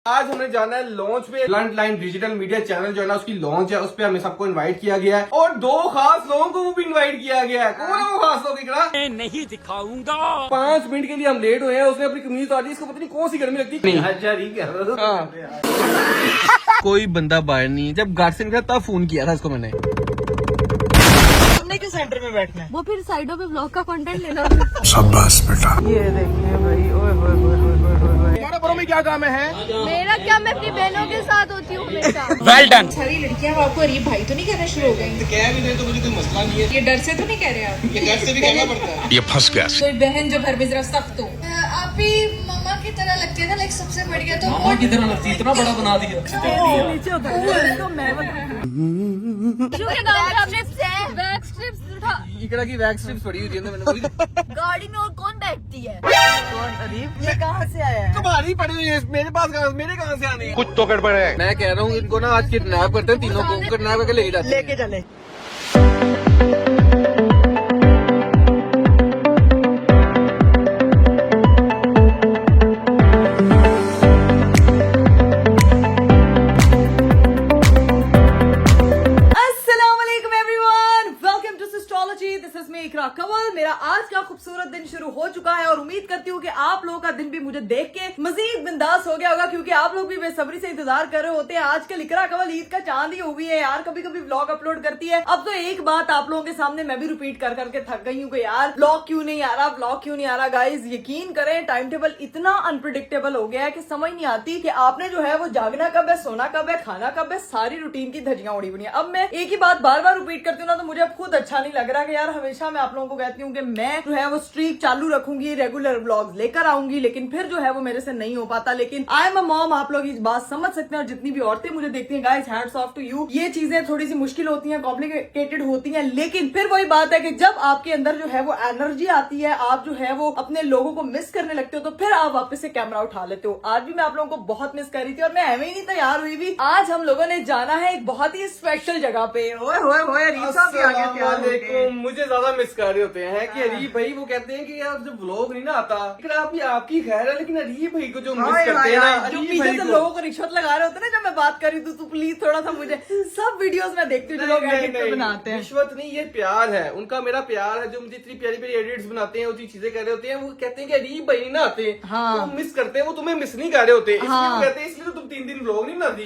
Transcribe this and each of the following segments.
आज हमें जाना है लॉन्च पे। Blunt line digital media channel जो है ना उसकी लॉन्च है, उस पे हमें सबको इनवाइट किया गया है और दो खास लोगों को भी इनवाइट किया गया है। कौन है वो खास लोग? मैं नहीं दिखाऊंगा। 5 मिनट के लिए हम लेट हुए हैं। उसने अपनी कमीज उतारी, इसको पता नहीं कौन सी गर्मी लगती है। अच्छा ठीक है। कोई बंदा बाहर नहीं है। जब घर से निकला तब फोन किया था इसको मैंने। के सेंटर में बैठना है, वो फिर साइडों पे ब्लॉग का कंटेंट लेना। शाबाश बेटा। ये देखिए भाई, ओए होए होए होए होए। तुम्हारा बड़ों में क्या काम है? मेरा क्या, मैं अपनी बहनों के साथ होती हूँ हमेशा। Well done. सारी लड़कियां आपको अरीब भाई तो नहीं कहना शुरू हो गई? कह भी दे तो मुझे कोई मसला नहीं है। ये डर से तो नहीं कह रहे आप? ये डर से भी कहना पड़ता है। ये फंस गया। कोई बहन जो घर में जरा सख्त हो। आप ही मम्मा की तरह लगती है ना, लाइक सबसे बढ़िया तो मामा की तरह लगती है, इतना बड़ा बना दिया। नीचे उतर तो मैं वैक्स स्ट्रिप्स उठा। इकड़ा की वैक्स स्ट्रिप्स पड़ी हुई थी ना, मैंने गाड़ी में और कौन बैठती है? कौन अरीब? ये कहाँ से आया है? तुम्हारी पड़ी हुई है, मेरे पास मेरे कहाँ से आने? कुछ तो गड़बड़ है। मैं कह रहा हूँ इनको ना आज किडनैप करते हैं, तीनों को किडनैप करके लेके जाते हैं। लेके चले। कंवल, मेरा आज का खूबसूरत दिन शुरू हो चुका है और उम्मीद करती हूँ कि आप लोगों का दिन भी मुझे देख के मजीद बिंदास हो गया होगा, क्योंकि आप लोग भी बेसब्री से इंतजार कर रहे होते हैं। आजकल इकरा कंवल ईद का चांद ही हो गई है यार। कभी कभी व्लॉग अपलोड करती है। अब तो एक बात आप लोगों के सामने मैं भी रिपीट कर करके थक गई हूँ कि यार व्लॉग क्यों नहीं आ रहा, व्लॉग क्यों नहीं आ रहा। गाइज यकीन करें, टाइम टेबल इतना अनप्रिडिक्टेबल हो गया है कि समझ नहीं आती कि आपने जो है वो जागना कब है, सोना कब है, खाना कब है। सारी रूटीन की धज्जियां उड़ी हुई है। अब मैं एक ही बात बार बार रिपीट करती हूँ ना, तो मुझे अब खुद अच्छा नहीं लग रहा कि यार हमेशा मैं आप लोगों को कहती हूँ कि मैं जो है वो स्ट्रीक चालू रखूंगी, रेगुलर व्लॉग्स लेकर आऊंगी, लेकिन फिर जो है वो मेरे से नहीं हो पाता। लेकिन आई एम अ मॉम, आप लोग इस बात समझ सकते हैं। और जितनी भी औरतें मुझे देखती हैं guys, hats off to you. ये चीजें थोड़ी सी मुश्किल होती हैं, कॉम्प्लिकेटेड होती हैं, लेकिन फिर वही बात है कि जब आपके अंदर जो है वो एनर्जी आती है, आप जो है वो अपने लोगों को मिस करने लगते हो, तो फिर आप वापस से कैमरा उठा लेते हो। आज भी मैं आप लोगों को बहुत मिस कर रही थी और मैं एवं ही नहीं तैयार हुई भी। आज हम लोगों ने जाना है एक बहुत ही स्पेशल जगह पे। ओए होए होए, रीसा भी आ गया तैयार होके। मुझे ज्यादा मिस कर रहे होते हैं कि अरीब भाई वो कहते हैं कि यार जब व्लॉग नहीं ना आता, आप आपकी खैर है, लेकिन अरीब भाई को जो मिस करते हैं ना, जो पीछे से लोगों को रिश्वत लगा रहे होते हैं ना, जब मैं बात कर रही हूँ तो प्लीज थोड़ा सा मुझे सब वीडियोस में देखती हूँ जो लोग एडिट पे बनाते हैं। रिश्वत नहीं, ये प्यार है उनका, मेरा प्यार है। जो मुझे इतनी प्यारी प्यारी एडिट्स बनाते हैं, उसी चीजें कर रहे होते हैं, वो कहते हैं कि अरीब भाई ना आते, तो मिस करते हैं। वो तुम्हें मिस नहीं कर रहे होते, इसलिए वो कहते हैं इसलिए तुम 3 दिन व्लॉग नहीं बनाती,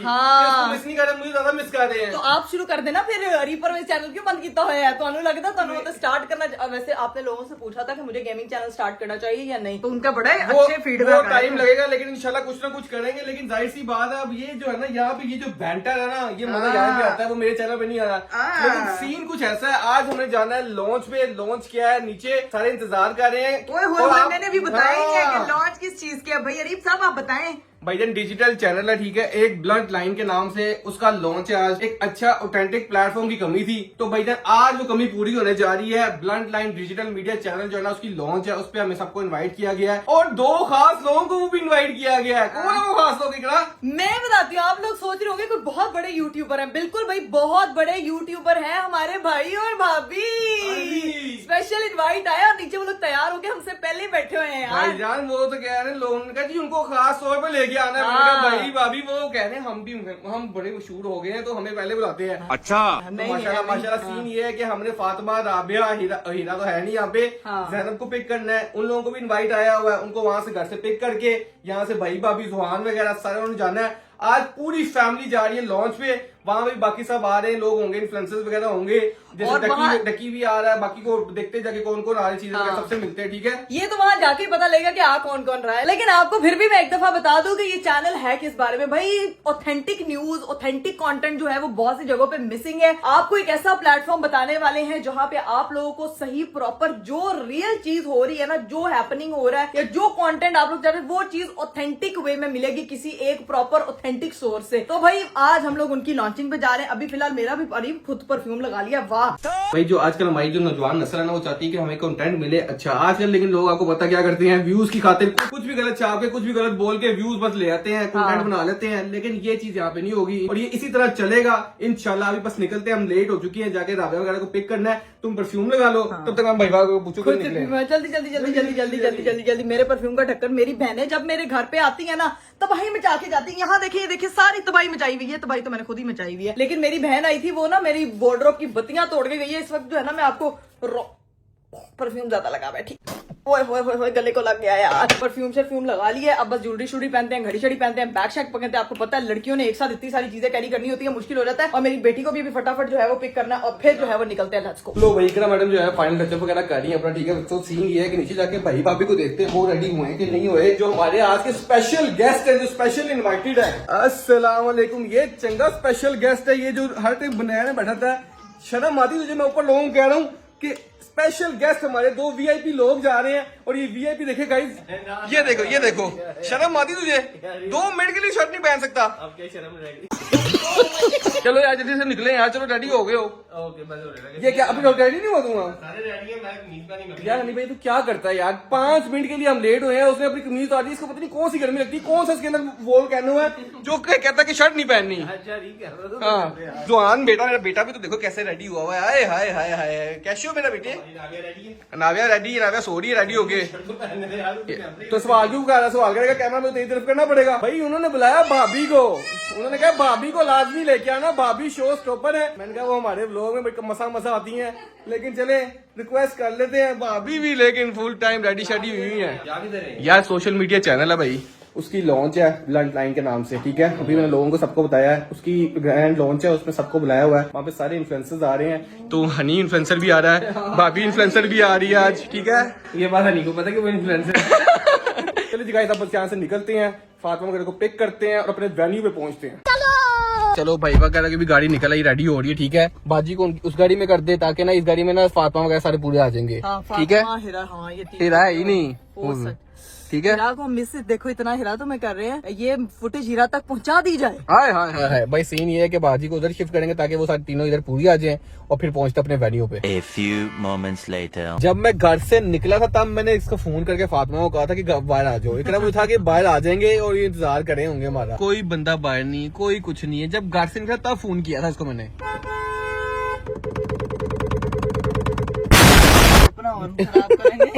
मिस नहीं कर रहे, मुझे ज्यादा मिस कर रहे हैं। तो आप शुरू कर देना फिर। रीपर में चैनल क्यों बंद किया है? तो लगता तो स्टार्ट करना। वैसे आपने लोगों से पूछा था कि मुझे गेमिंग चैनल स्टार्ट करना चाहिए या नहीं, तो उनका बड़ा अच्छे फीडबैक। टाइम लगेगा, लेकिन इंशाल्लाह कुछ ना कुछ करेंगे। लेकिन जाहिर सी बात है, अब ये जो है ना, यहाँ पे ये जो बैंटर है ना, ये मजा यहाँ पे आता है, वो मेरे चैनल पे नहीं आ रहा। लेकिन सीन कुछ ऐसा है, आज हमें जाना है लॉन्च पे। लॉन्च किया है, नीचे सारे इंतजार कर रहे हैं। मैंने भी बताया ही है कि लॉन्च किस चीज के है। भाई अरीब साहब आप बताएं। भाईजान डिजिटल चैनल है, ठीक है, एक ब्लंट लाइन के नाम से उसका लॉन्च है आज। एक अच्छा ऑथेंटिक प्लेटफॉर्म की कमी थी, तो भाईजान आज वो कमी पूरी होने जा रही है। Blunt line digital media channel जो है ना उसकी लॉन्च है, उस पे हमें सबको इनवाइट किया गया है और दो खास लोगों को भी इनवाइट किया गया है। कौन है वो खास लोग? इकरा मैं बताती हूँ। आप लोग सोच रहे होंगे कोई बहुत बड़े यूट्यूबर है। बिल्कुल भाई, बहुत बड़े यूट्यूबर है हमारे भाई और भाभी। स्पेशल इनवाइट आया और नीचे वो लोग तैयार होके हमसे पहले ही बैठे हुए हैं यार। भाईजान वो तो कह रहे हैं, लोगों ने कहा जी उनको खास तौर पर लेके आना है। भाई भाभी वो कह रहे हैं हम बड़े मशहूर हो गए हैं, तो हमें पहले बुलाते हैं। अच्छा तो माशाल्लाह सीन ये है कि हमने फातिमा, राबिया, हीरा तो है नहीं यहाँ पे, जैनब को पिक करना है। उन लोगों को भी इनवाइट आया हुआ है, उनको वहां से घर से पिक करके यहाँ से भाई भाभी जुहान वगैरह सारे उन्होंने जाना है। आज पूरी फैमिली जा रही है लॉन्च पे। वहां भी बाकी सब आ रहे हैं, लोग होंगे, इन्फ्लुएंसर्स वगैरह होंगे, जैसे डकी भी आ रहा है। बाकी को देखते जाके कौन कौन आ रही चीजें सबसे मिलते हैं, ठीक है। ये तो वहां जाके पता लगेगा कि आ कौन कौन रहा है। लेकिन आपको फिर भी मैं एक दफा बता दूं कि ये चैनल है किस बारे में। भाई ऑथेंटिक न्यूज, ऑथेंटिक कंटेंट जो है वो बहुत सी जगहों पे मिसिंग है। आपको एक ऐसा प्लेटफॉर्म बताने वाले हैं जहां पे आप लोगों को सही प्रॉपर जो रियल चीज हो रही है ना, जो हैपनिंग हो रहा है या जो कंटेंट आप लोग चाहते हैं, वो चीज ऑथेंटिक वे में मिलेगी, किसी एक प्रॉपर एंटिक स्टोर से। तो भाई आज हम लोग उनकी लॉन्चिंग पे जा रहे हैं। अभी फिलहाल मेरा भी अरीब खुद परफ्यूम लगा लिया। वाह भाई जो आजकल हमारी जो नौजवान नस्ल है ना वो चाहती है कि हमें कंटेंट मिले अच्छा। आजकल लेकिन लोग आपको पता क्या करते हैं, व्यूज की खातिर कुछ भी गलत छाप के कुछ भी गलत बोल के व्यूज बस ले आते हैं, कंटेंट बना लेते हैं। लेकिन ये चीज यहाँ पे नहीं होगी और ये इसी तरह चलेगा इंशाल्लाह। अभी बस निकलते हैं, हम लेट हो चुकी हैं, जाके राबिया वगैरह को पिक करना है। तुम परफ्यूम लगा लो, तब तक हम भाई को पूछो कि निकले। जल्दी जल्दी जल्दी जल्दी जल्दी जल्दी जल्दी जल्दी मेरे परफ्यूम का ढक्कन मेरी बहनें जब मेरे घर पे आती है ना तबाही मचा के जाती है। यहाँ देखिए देखिए सारी तबाही मचाई हुई है। तबाही तो मैंने खुद ही मचाई हुई है, लेकिन मेरी बहन आई थी, वो ना मेरी वार्डरोब की बत्तियां तोड़ के गई है। इस वक्त जो है ना मैं आपको परफ्यूम ज्यादा लगा बैठी, ओए गले को लग गया यार। परफ्यूम शर्फ्यूम लगा लिया, अब बस ज्वेलरी शुलरी पहनते हैं, घड़ी शड़ी पहनते हैं, बैग शैग पहनते हैं। आपको पता है लड़कियों ने एक साथ इतनी सारी चीजें कैरी करनी होती है, मुश्किल हो जाता है। और मेरी बेटी को भी फटाफट जो है वो पिक करना है और फिर जो है वो निकलते हैं लेट्स गो। लो भाई इकरा मैडम जो है फाइनल टचअप वगैरह कर रही है अपना, ठीक है। तो सीन ये है कि नीचे जाके भाई भाभी को देखते हैं वो रेडी हुए हैं कि नहीं हुए। जो हमारे आज के स्पेशल गेस्ट है, जो स्पेशल इनवाइटेड है, अस्सलाम वालेकुम। ये चंगा स्पेशल गेस्ट है, ये जो हर टाइम बनाया में बैठा था। शर्म आती तुझे, मैं ऊपर लोगों को कह रहा हूँ कि स्पेशल गेस्ट हमारे 2 वीआईपी लोग जा रहे हैं। और ये वीआईपी देखे गाइस, ये देखो शर्म आती तुझे? 2 मिनट के लिए शर्ट नहीं पहन सकता। अब क्या शर्म रहेगी? चलो यार जल्दी से निकले यार, चलो रेडी हो गए हो? ओके बस हो रहा है। ये क्या अभी रेडी नहीं हुआ? दूंगा सारे रेडी है, मैं कमीज का नहीं यार। हनी भाई तू क्या करता है यार, 5 मिनट के लिए हम लेट हुए हैं, उसने अपनी कमीज उतार दी। इसको पता नहीं कौन सी गर्मी लगती है, कौन सा इसके अंदर वोल कहना है जो कहता है कि शर्ट नहीं पहननी। हाँ जुआन बेटा, मेरा बेटा भी तो देखो कैसे रेडी हुआ हुआ है। हाय हाय हाय हाय, कैसे हो मेरा बेटे? नाविया रेडी है, नाविया सो रही है रेडी हो गए। तो सवाल क्यों कर रहा? सवाल करेगा कैमरा में तेरी तरफ करना पड़ेगा भाई। उन्होंने बुलाया भाभी को, उन्होंने कहा भाभी को लाजमी लेके आना, भाभी शो स्टॉपर है। मैंने कहा वो हमारे व्लॉग में मसा आती हैं, लेकिन चले रिक्वेस्ट कर लेते हैं। भाभी भी लेकिन फुल टाइम रेडी शेडी हुई है यार। सोशल मीडिया चैनल है भाई, उसकी लॉन्च है ब्लंट लाइन के नाम से, ठीक है। अभी मैंने लोगों को सबको बताया है, उसकी ग्रैंड लॉन्च है, उसमें सबको बुलाया हुआ है। वहाँ पे सारे इन्फ्लुएंसर्स आ रहे हैं, तो हनी इन्फ्लुएंसर भी आ रहा है, भाभी इन्फ्लुएंसर भी आ रही है आज, ठीक है। ये बात हनी को पता है कि वो इन्फ्लुएंसर। चलिए जी गाइस, अब बस यहाँ से निकलते हैं, फातिमा वगैरह को पिक करते हैं और अपने वेन्यू पे पहुंचते हैं। चलो भाई वगैरह की भी गाड़ी निकल आई, रेडी हो रही है, ठीक है। बाजी को उस गाड़ी में कर दे ताकि ना इस गाड़ी में ना फातिमा वगैरह सारे पूरे आ जाएंगे, ठीक है। हीरा है ही नहीं, ठीक है। हीरा को मिस देखो, इतना हीरा तो मैं कर रहे हैं, ये फुटेज हीरा तक पहुंचा दी जाए। हाय हाय हाय भाई, सीन ये है कि बाजी को उधर शिफ्ट करेंगे ताकि वो सारे तीनों इधर पूरी आ जाएं और फिर पहुंचते अपने वेन्यू पे। A few moments later. जब मैं घर से निकला था तब मैंने इसको फोन करके फातिमा को कहा था कि बाहर आ जाओ। इतना मुझे था कि बाहर आ जाएंगे और ये इंतजार करे होंगे हमारा। कोई बंदा बाहर नहीं, कोई कुछ नहीं है। जब घर से निकला तब फोन किया था इसको मैंने।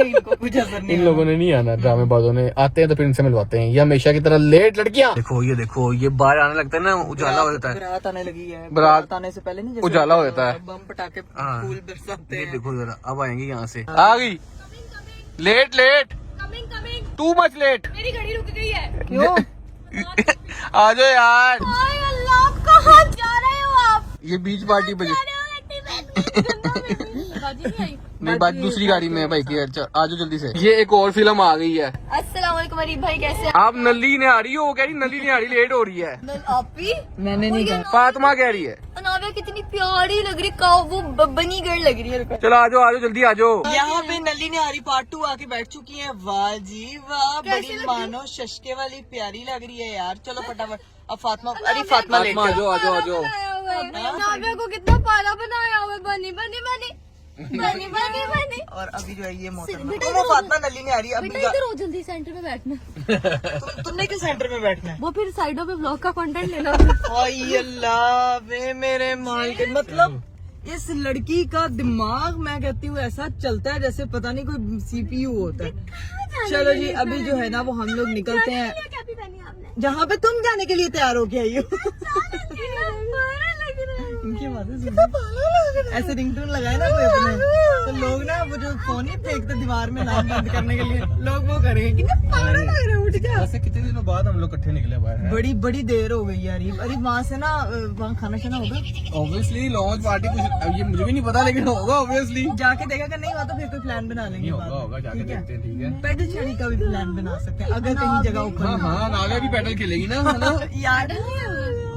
इनको कुछ असर नहीं। इन लोगों ने नहीं आना, ड्रामेबाजों ने। आते हैं तो फिर इनसे मिलवाते हैं। ये हमेशा की तरह लेट लड़कियां। देखो ये बाहर आने लगता है ना, उजाला हो जाता है। बारात आने लगी है, बारात आने से पहले नहीं उजाला हो जाता है, बम पटाखे फूल बरसाते हैं। देखो जरा, अब आएंगे यहाँ से। आ गई लेट टू मच लेट। मेरी घड़ी रुक गई है। क्यों? आ जाओ यार। अल्लाह कहाँ जा रहे हो आप? ये बीच पार्टी बजे बाजी नहीं आई। नहीं, बात दूसरी गाड़ी में है भाई की। अच्छा आ जाओ जल्दी से, ये एक और फिल्म आ गई है। अस्सलाम वालेकुम अरीब भाई, कैसे हैं आप? नल्ली ने आ रही हो, वो कह रही नल्ली ने आ रही, लेट हो रही है। आप भी? मैंने नहीं कहा। फातिमा कह रही है नाविया कितनी प्यारी लग रही, वो बनी गर्ल लग रही है। चलो आ जाओ जल्दी आ जाओ। यहाँ पे नली ने हरी पार्ट 2 आके बैठ चुकी है। वाह जी वाह, बड़ी मानो शशके वाली प्यारी लग रही है यार। चलो फटाफट अब फातिमा, अरे फातिमा ले आ जाओ। नाविया को कितना पाला बनाया हुआ है, बनी। और अभी जो है ये मोहतरमा वो फातिमा नली ने आ रही है। बेटा इधर हो, जल्दी सेंटर में बैठना। तुमने किस सेंटर में बैठना है? वो फिर साइडों पे ब्लॉग का कंटेंट लेना। ओए अल्लाह वे मेरे माल के, मतलब इस लड़की का दिमाग मैं कहती हूँ ऐसा चलता है जैसे पता नहीं कोई सीपीयू होता है। चलो जी अभी जो है ना वो हम लोग निकलते हैं जहाँ पे तुम जाने के लिए तैयार हो के आई हो। इनकी बातें सुनो, ऐसे रिंगटोन लगाए ना कोई अपने, तो लोग ना वो जो फोन नहीं फेंकते दीवार में लाइन बंद करने के लिए, लोग वो करेंगे। कितना पागल लग रहा है, उठ गया। वैसे कितने दिनों बाद हम लोग इकट्ठे निकले बाहर। बड़ी देर हो गई यार। अरे वहाँ से ना वहाँ खाना शाना होगा ऑब्वियसली, लॉन्च पार्टी कुछ अब ये मुझे भी नहीं पता, लेकिन होगा ऑब्वियसली। जाके देखा कर, नहीं हुआ तो फिर कोई प्लान बना लेंगे। होगा जाके देखते हैं, ठीक है। पैदल चढ़ी का भी प्लान बना सकते हैं अगर कहीं जगह उखड़। हाँ नाविया भी पैडल खेलेगी ना। यार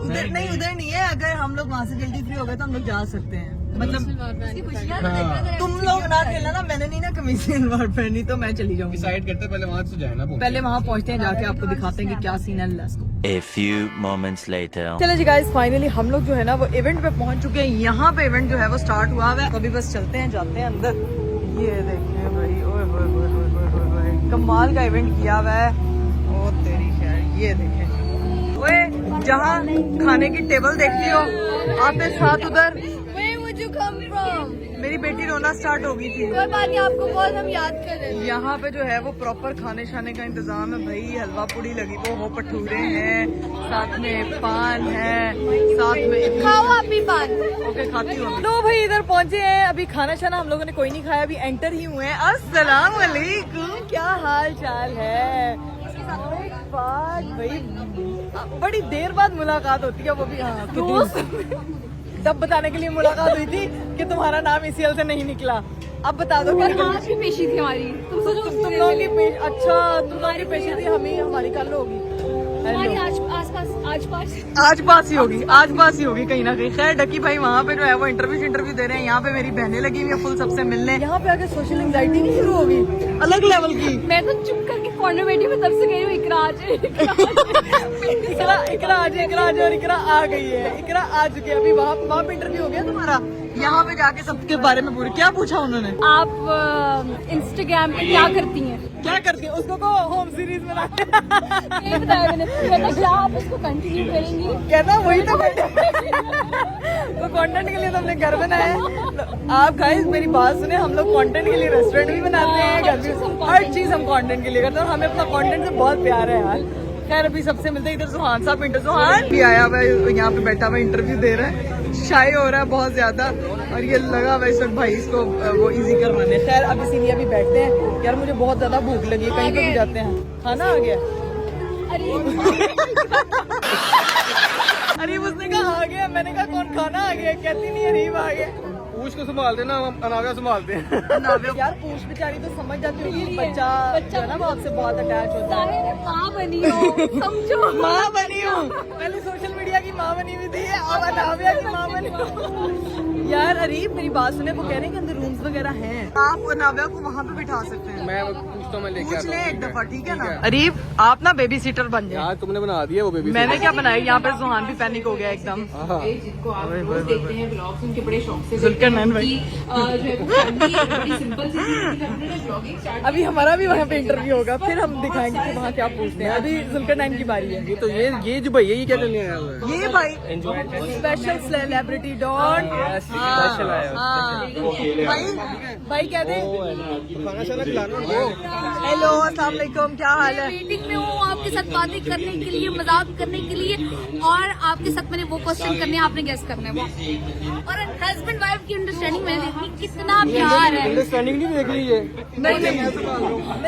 उधर नहीं है, अगर हम लोग वहाँ से जल्दी फ्री हो गए तो हम लोग जा सकते हैं। मतलब तुम लोग ना खेलना ना, मैंने नहीं ना कमीज सलवार पहनी तो मैं चली जाऊंगी। डिसाइड करते पहले वहाँ से जाए ना। पहले वहाँ पहुँचते हैं, जाके आपको दिखाते हैं कि क्या सीन है। Let's go. A few moments later. चलो जी गाइस, फाइनली हम लोग जो है ना वो इवेंट पे पहुंच चुके हैं। यहाँ पे इवेंट जो है वो स्टार्ट हुआ है। अभी बस चलते हैं, जाते हैं अंदर। ये देखिए भाई, ओए होए होए होए होए होए, कमाल का इवेंट किया हुआ है। ओ तेरी खैर, ये देखें ओए, जहाँ खाने की टेबल देखती हो आते साथ उधर Where would you come from? मेरी बेटी रोना स्टार्ट हो गई थी। कोई बात नहीं, आपको बहुत हम याद कर रहे हैं। यहाँ पे जो है वो प्रॉपर खाने शाने का इंतजाम है भाई। हलवा पूड़ी लगी वो भटूरे हैं, साथ में पान है, साथ में खाओ आप भी पान। ओके खाती हूँ। तो भाई इधर पहुंचे हैं, अभी खाना शाना हम लोगों ने कोई नहीं खाया, अभी एंटर ही हुए हैं। अस्सलाम वालेकुम, क्या हाल चाल है? भाई बड़ी देर बाद मुलाकात होती है, वो भी हाँ दोस्त। तब बताने के लिए मुलाकात हुई थी कि तुम्हारा नाम इसीएल से नहीं निकला। अब बता दो क्या आज भी पेशी थी हमारी। तुम लोगों की पेश, अच्छा तुम लोगों की पेशी थी, हमारी कल होगी। हमारी आज पास ही होगी, आज पास ही होगी कहीं ना कहीं। खैर डकी भाई वहाँ पे जो है वो इंटरव्यू दे रहे हैं। यहाँ पे मेरी बहनें लगी हुई है फुल सबसे मिलने। यहाँ पे आके सोशल एंजाइटी नहीं शुरू होगी अलग लेवल की। मैं तो चुप करके कॉर्नर बैठी में तब से गई हूँ। इकरा आज और इकरा आ गई है। इकरा आ चुकी है, अभी वहाँ पे इंटरव्यू हो गया तुम्हारा। यहाँ पे जाके सबके बारे में पूरे क्या पूछा उन्होंने? आप इंस्टाग्राम पे क्या करती हैं? क्या करती है उसको को होम सीरीज में ये बताया मैंने। कहता क्या आप उसको कंटिन्यू करेंगी? कहना वही तो कंटेंट के लिए तो हमने घर बनाया है। आप गाइस मेरी बात सुने, हम लोग कंटेंट के लिए रेस्टोरेंट भी बनाते हैं, घर भी, हर चीज हम कंटेंट के लिए करते हैं। हमें अपना कंटेंट से बहुत प्यार है यार। खैर अभी सबसे मिलते हैं। इधर सुहान साहब सुहान भी आया हुआ है, यहाँ पे बैठा हुआ इंटरव्यू दे रहा है। शाय हो रहा है बहुत ज्यादा और ये लगा हुआ इस वक्त भाई इसको वो इजी करवाने। खैर अब इसीलिए अभी बैठते हैं। यार मुझे बहुत ज्यादा भूख लगी है, कहीं पे भी जाते हैं। खाना आ गया? अरीब उसने कहा आ गया, मैंने कहा कौन खाना आ गया? कहती नहीं अरीब आ गया। पूछ को संभाल देना, हम अनाव्या संभालते हैं। यार पूछ बेचारी तो समझ जाती होगी, बच्चा जो है ना वो आपसे बहुत अटैच होता है। माँ बनी हो, समझो। माँ बनी हूँ, पहले सोशल मीडिया की माँ बनी हुई थी, अब अनाव्या की माँ बनी हूँ। यार अरीब मेरी बात सुने, वो कह रहे हैं कि अंदर रूम्स वगैरह हैं, आप अनाव्या को वहाँ पे बिठा सकते हैं। मैं पूछता हूँ, मैं लेके पूछ ले एक दफा, ठीक है ना? अरीब आप ना बेबी सीटर बन जाए। यार तुमने बना दिया वो बेबी। मैंने क्या बनाया? यहाँ पे सुहान भी पैनिक हो गया एकदम। जिनको आप रोज देखते हैं ब्लॉग्स, उनके बड़े शौक से जुल्करनैन भाई। अभी हमारा भी वहाँ पे इंटरव्यू होगा, फिर हम दिखाएंगे कि वहाँ क्या पूछते हैं। अभी जुल्करनैन की बारी है। ये तो ये जो भैया ये क्या करने आया हुआ है? ये भाई स्पेशल सेलिब्रिटी डॉन। भाई क्या दे? खाना शाना खिलाना उनको। हेलो अस्सलाम वालेकुम, क्या हाल है? मीटिंग में हूँ आपके साथ बातें करने के लिए, मजाक करने के लिए, और आपके साथ मैंने वो क्वेश्चन करने हैं, आपने गेस करना है वो। और हस्बैंड वाइफ की अंडरस्टैंडिंग मैंने देखी, कितना प्यार है। अंडरस्टैंडिंग नहीं देख रही है। नहीं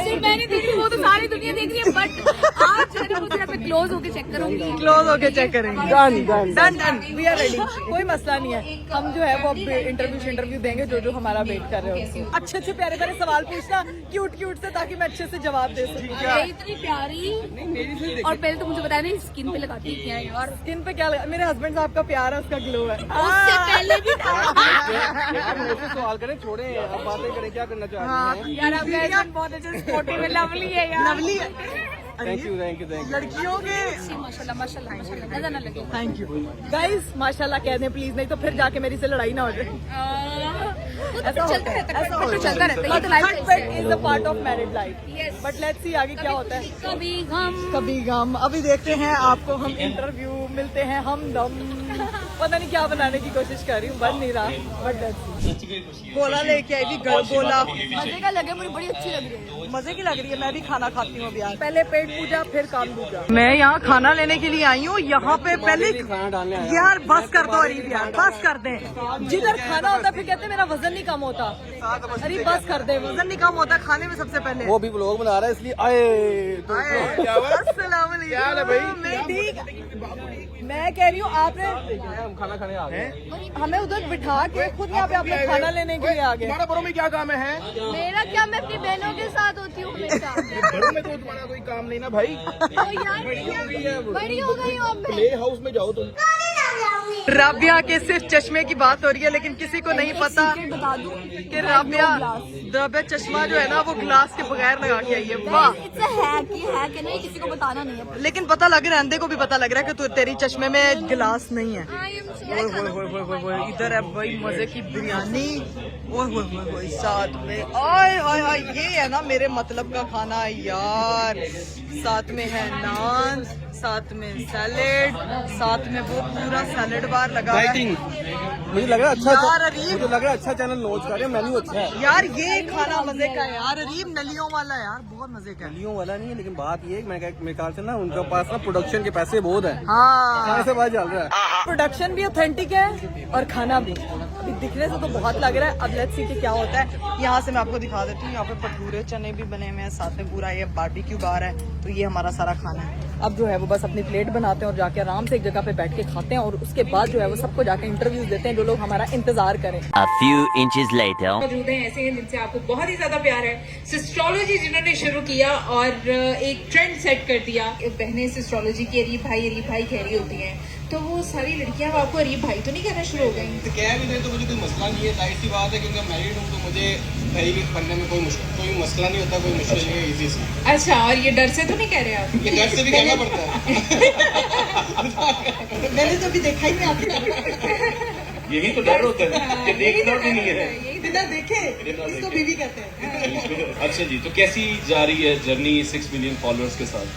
सिर्फ मैं नहीं देख रही, वो तो सारी दुनिया देख रही है। बट आज जो है ना मुझे मैं क्लोज होके चेक करूंगी। क्लोज होके चेक करेंगे। Done done we are ready, कोई मसला नहीं है। हम जो है वो अब इंटरव्यू देंगे, जो हमारा वेट कर रहे हो। अच्छे अच्छे प्यारे प्यारे सवाल पूछना, क्यूट से, ताकि मैं अच्छे से जवाब दे सकूं। इतनी प्यारी। और पहले तो मुझे बताया नहीं स्किन पे लगाती है क्या है? और स्किन पे क्या लगा? मेरे हस्बैंड साहब का प्यार है, उसका ग्लो है। उससे पहले भी था। यार मुझसे सवाल करें, छोड़े अब बातें करें, क्या करना चाहते हैं? यार आपका हस्बैंड बहुत अच्छे स्पोर्टिव है, लवली है यार। लवली थैंक यू लड़कियों के माशाल्लाह माशाल्लाह माशाल्लाह, नजर ना लगे। थैंक यू गाइस, माशाल्लाह कह दें प्लीज, नहीं तो फिर जाके मेरी से लड़ाई ना हो जाए। ऐसा चलता रहता है, होता चलता रहता है, ये तो life is the part of married life. But let's see आगे क्या होता है। कभी गम। अभी देखते हैं आपको, हम इंटरव्यू मिलते हैं, हम दम पता नहीं क्या बनाने की कोशिश कर रही हूँ, बन नहीं रहा, बट गोला लेके आई थी। गोला मजे का लगे, मुझे बड़ी अच्छी लग रही है। मजे की लग रही है। मैं भी खाना खाती हूँ अभी यार, पहले पेट पूजा फिर काम पूजा। मैं यहाँ खाना लेने के लिए आई हूँ। यहाँ पे पहले खाना डालने आया। यार बस कर दो अरीब, यार बस कर दे। जिधर खाना होता फिर कहते मेरा वजन नहीं कम होता। अरे बस कर दे, वजन नहीं कम होता खाने में सबसे पहले। वो भी व्लॉग बना रहा है इसलिए आए। अस्सलाम वालेकुम। क्या हाल है भाई? मैं ठीक, मैं कह रही हूँ आपने हम खाना खाने आ गए। हमें उधर बिठा के खुद यहाँ पे आपने खाना लेने के लिए आ गए। तुम्हारा बड़ों में क्या काम है? मेरा क्या, मैं अपनी बहनों के साथ होती हूँ हमेशा। बड़ों में तो तुम्हारा कोई काम नहीं ना भाई। तो यार बड़ी हो गई हूँ अब मैं। प्ले हाउस में जाओ तुम। राबिया के सिर्फ चश्मे की बात हो रही है, लेकिन किसी को नहीं पता बता दूं कि राबिया चश्मा जो है ना वो ग्लास के बगैर लगा के आई है। वाह, इट्स अ हैक, ये हैक है ना, ये किसी को बताना नहीं है। लेकिन पता लग रहा है, अंधे को भी पता लग रहा है कि तू तेरी चश्मे में गिलास नहीं है। आई एम ओए, इधर है भाई मजे की बिरयानी। ओए, साथ में आय ये है ना मेरे मतलब का खाना यार। साथ में है नान, साथ में सैलेड, साथ में वो पूरा सैलेड बार लगा है। मुझे लग रहा है अच्छा यार अरीब, मुझे लग रहा है अच्छा चैनल लॉन्च कर रहे हैं, मेन्यू अच्छा है यार ये खाना मजे का है यार। अरीब नलियों वाला यार, बहुत मजे का है। नलियों वाला नहीं है, लेकिन बात ये है कि मेरे ख्याल से ना उनके पास ना प्रोडक्शन के पैसे बहुत है। हाँ, से बात चल रहा है। प्रोडक्शन भी ऑथेंटिक है और खाना भी। अभी दिखने से तो बहुत लग रहा है, अब लेट्स सी कि क्या होता है। यहाँ से मैं आपको दिखा देती हूँ, यहाँ पे भटूरे चने भी बने हुए हैं, साथ में पूरा ये बारबेक्यू बार है। तो ये हमारा सारा खाना है। अब जो है वो बस अपनी प्लेट बनाते हैं और जाके आराम से एक जगह पे बैठ के खाते हैं, और उसके बाद जो है वो सबको जाके इंटरव्यूज देते हैं जो लोग हमारा इंतजार करें। A few inches later. मौजूद हैं ऐसे हैं जिनसे आपको बहुत ही ज्यादा प्यार है। सिस्ट्रोलॉजी जिन्होंने शुरू किया और एक ट्रेंड सेट कर दिया। बहनें सिस्ट्रोलॉजी की अरीब भाई कह रही होती हैं, तो वो सारी लड़कियां आपको अरीब भाई तो नहीं कहना शुरू हो गई? तो कह भी नहीं तो मुझे कोई मसला नहीं है, जाहिर सी बात है, क्योंकि मैं मैरिड हूँ तो मुझे भाई भी बनने में कोई मसला नहीं होता, कोई मुश्किल नहीं है, इजी से। अच्छा, और ये डर से तो नहीं कह रहे आप? ये डर से भी कहना पड़ता है। मैंने तो अभी देखा ही नहीं आपको। यही तो डर होता है कि देखना भी नहीं है। बिना देखे इसको बीवी कहते हैं। अच्छा जी, तो कैसी जा रही है जर्नी 6 मिलियन फॉलोअर्स के साथ?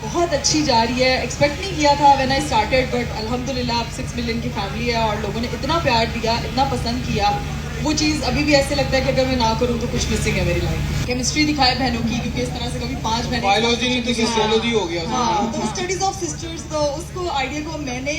बहुत अच्छी जा रही है। एक्सपेक्ट नहीं किया था व्हेन आई स्टार्टेड, बट अल्हम्दुलिल्लाह अब 6 मिलियन की फैमिली है और लोगों ने इतना प्यार दिया, इतना पसंद किया। वो चीज़ अभी भी ऐसे लगता है कि अगर मैं ना करूँ तो कुछ मिसिंग है मेरी लाइफ। केमिस्ट्री दिखाए बहनों की, क्योंकि इस तरह से कभी 5 बहनें बायोलॉजी नहीं तो सिस्टोलॉजी हो गया। हाँ, तो स्टडीज ऑफ सिस्टर्स, तो उसको आइडिया को मैंने,